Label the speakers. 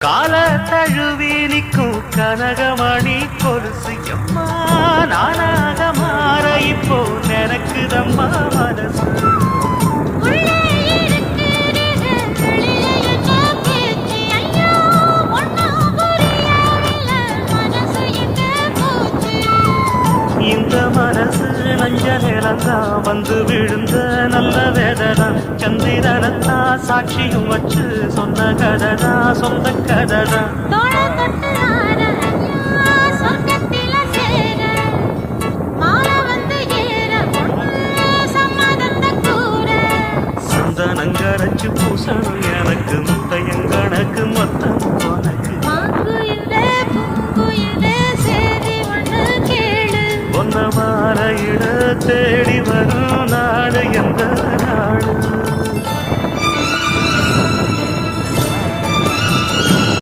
Speaker 1: கால தழுவி நிற்கும் கனகமணி கொலுசு எம்மா நானாக மாற இப்போ நினைக்குதம்மா மனசு. இந்த மனசு நஞ்ச நிலந்தான் வந்து விழுந்த நல்ல வேதனா சந்திரனத்தா சாட்சியும் வச்சு சொன்ன கதடா சொந்த கதடா. சந்தனங்கரைச்சு பூசணும் எனக்கு முத்தையங்கணக்கு மொத்தம்